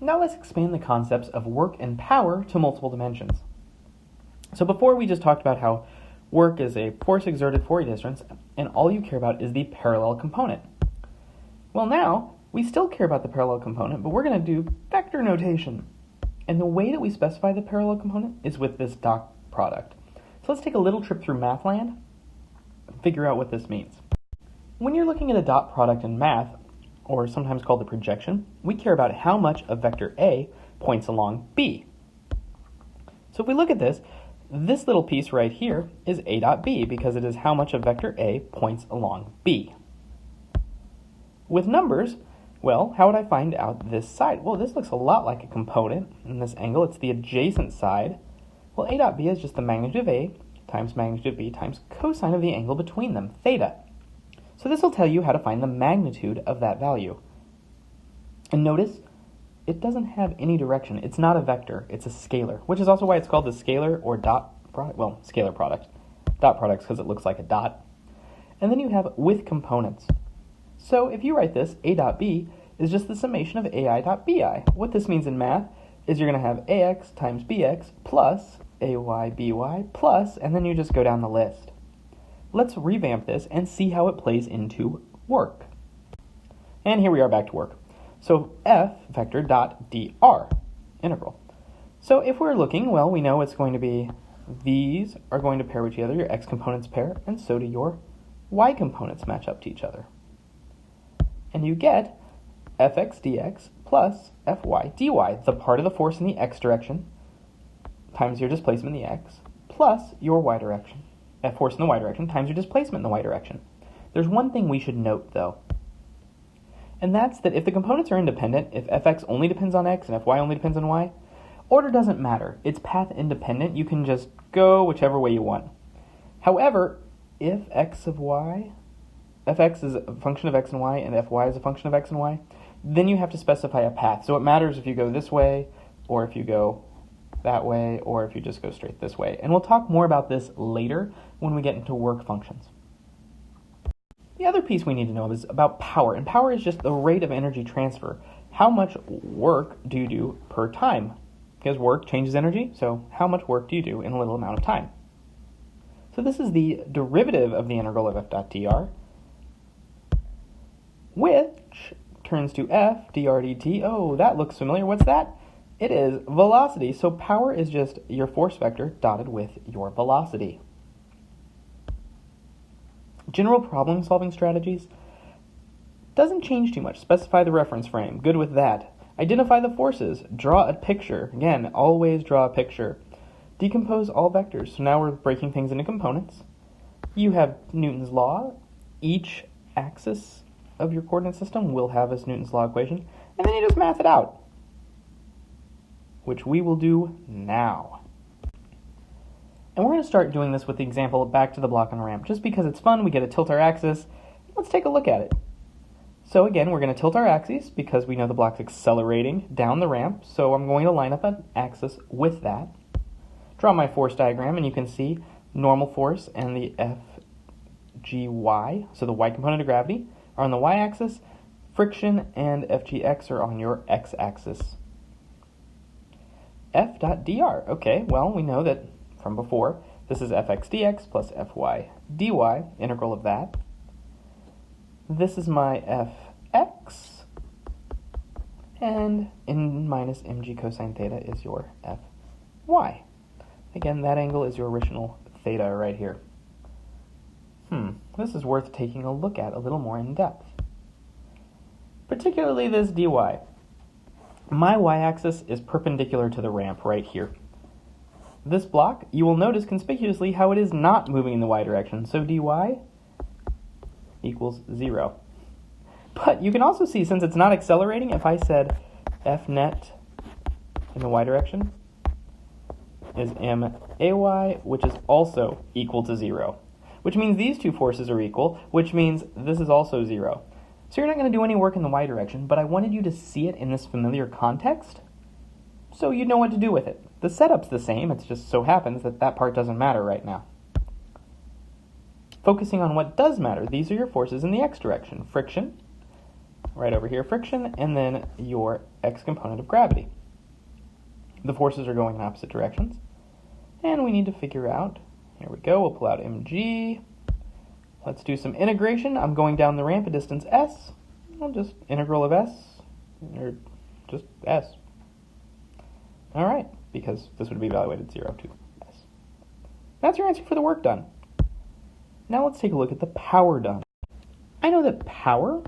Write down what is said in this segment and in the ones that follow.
Now let's expand the concepts of work and power to multiple dimensions. So before we just talked about how work is a force exerted for a distance, and all you care about is the parallel component. Well, now we still care about the parallel component, but we're going to do vector notation. And the way that we specify the parallel component is with this dot product. So let's take a little trip through mathland and figure out what this means. When you're looking at a dot product in math, or sometimes called the projection, we care about how much of vector A points along B. So if we look at this little piece right here is A dot B because it is how much of vector A points along B. With numbers, well, how would I find out this side? Well, this looks a lot like a component in this angle. It's the adjacent side. Well, A dot B is just the magnitude of A times magnitude of B times cosine of the angle between them, theta. So this will tell you how to find the magnitude of that value. And notice, it doesn't have any direction. It's not a vector, it's a scalar, which is also why it's called the scalar or dot product, well, scalar product. Dot products because it looks like a dot. And then you have with components. So if you write this, A dot B is just the summation of AI dot BI. What this means in math is you're going to have AX times BX plus AY BY plus, and then you just go down the list. Let's revamp this and see how it plays into work. And here we are back to work. So F vector dot dr, integral. So if we're looking, well, we know it's going to be, these are going to pair with each other, your x components pair, and so do your y components match up to each other. And you get fx dx plus fy dy, the part of the force in the x direction, times your displacement in the x, plus your y direction. Force in the y direction times your displacement in the y direction. There's one thing we should note, though, and that's that if the components are independent, if fx only depends on x and fy only depends on y, order doesn't matter. It's path independent. You can just go whichever way you want. However, if fx is a function of x and y, and fy is a function of x and y, then you have to specify a path. So it matters if you go this way, or if you go that way, or if you just go straight this way. And we'll talk more about this later when we get into work functions. The other piece we need to know is about power, and power is just the rate of energy transfer. How much work do you do per time? Because work changes energy, so how much work do you do in a little amount of time? So this is the derivative of the integral of f dot dr, which turns to f dr dt. Oh, that looks familiar. What's that? It is velocity. So power is just your force vector dotted with your velocity. General problem solving strategies doesn't change too much. Specify the reference frame. Good with that. Identify the forces. Draw a picture. Again, always draw a picture. Decompose all vectors. So now we're breaking things into components. You have Newton's law. Each axis of your coordinate system will have this Newton's law equation, and then you just math it out, which we will do now. And we're going to start doing this with the example back to the block on the ramp. Just because it's fun, we get to tilt our axis. Let's take a look at it. So again, we're going to tilt our axes because we know the block's accelerating down the ramp, so I'm going to line up an axis with that. Draw my force diagram, and you can see normal force and the FGY, so the y component of gravity, are on the y-axis. Friction and FGX are on your x-axis. F dot dr. Okay, well, we know that from before, this is fx dx plus fy dy, integral of that. This is my fx, and n minus mg cosine theta is your fy. Again, that angle is your original theta right here. This is worth taking a look at a little more in depth. Particularly this dy. My y-axis is perpendicular to the ramp right here. This block, you will notice conspicuously how it is not moving in the y direction, so dy equals 0. But you can also see, since it's not accelerating, if I said f net in the y direction is may, which is also equal to 0, which means these two forces are equal, which means this is also 0. So you're not going to do any work in the y direction, but I wanted you to see it in this familiar context so you know what to do with it. The setup's the same, it just so happens that that part doesn't matter right now. Focusing on what does matter, these are your forces in the x direction. Friction, right over here, friction, and then your x component of gravity. The forces are going in opposite directions. And we need to figure out, here we go, we'll pull out mg. Let's do some integration. I'm going down the ramp at distance s. I'll just integral of s, or just s. All right, because this would be evaluated 0 to s. That's your answer for the work done. Now let's take a look at the power done. I know that power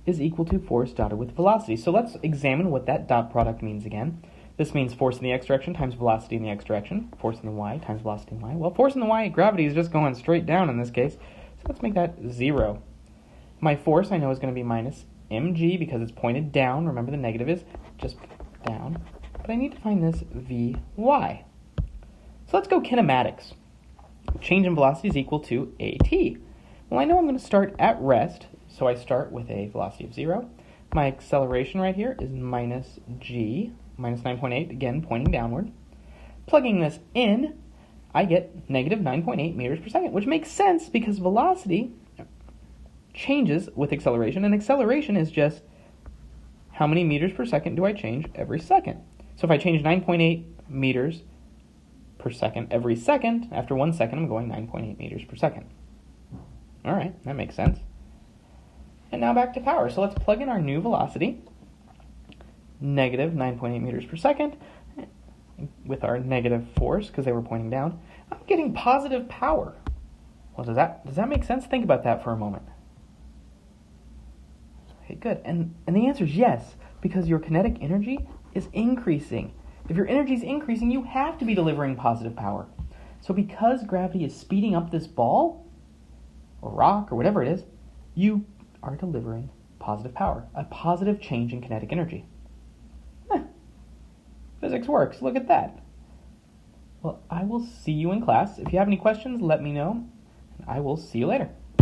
is equal to force dotted with velocity. So let's examine what that dot product means again. This means force in the x direction times velocity in the x direction. Force in the y times velocity in y. Well, force in the y, gravity is just going straight down in this case. So let's make that 0. My force I know is going to be minus mg because it's pointed down. Remember the negative is just down. But I need to find this vy. So let's go kinematics. Change in velocity is equal to at. Well, I know I'm going to start at rest. So I start with a velocity of 0. My acceleration right here is minus g, minus 9.8, again pointing downward. Plugging this in, I get negative 9.8 meters per second, which makes sense because velocity changes with acceleration, and acceleration is just how many meters per second do I change every second. So if I change 9.8 meters per second every second, after 1 second I'm going 9.8 meters per second. All right, that makes sense. And now back to power. So let's plug in our new velocity, negative 9.8 meters per second, with our negative force, because they were pointing down. I'm getting positive power. Well, does that make sense? Think about that for a moment. Okay, good. And the answer is yes, because your kinetic energy is increasing. If your energy is increasing, you have to be delivering positive power. So because gravity is speeding up this ball, or rock, or whatever it is, you are delivering positive power, a positive change in kinetic energy. Physics works, look at that. Well, I will see you in class. If you have any questions, let me know. I will see you later.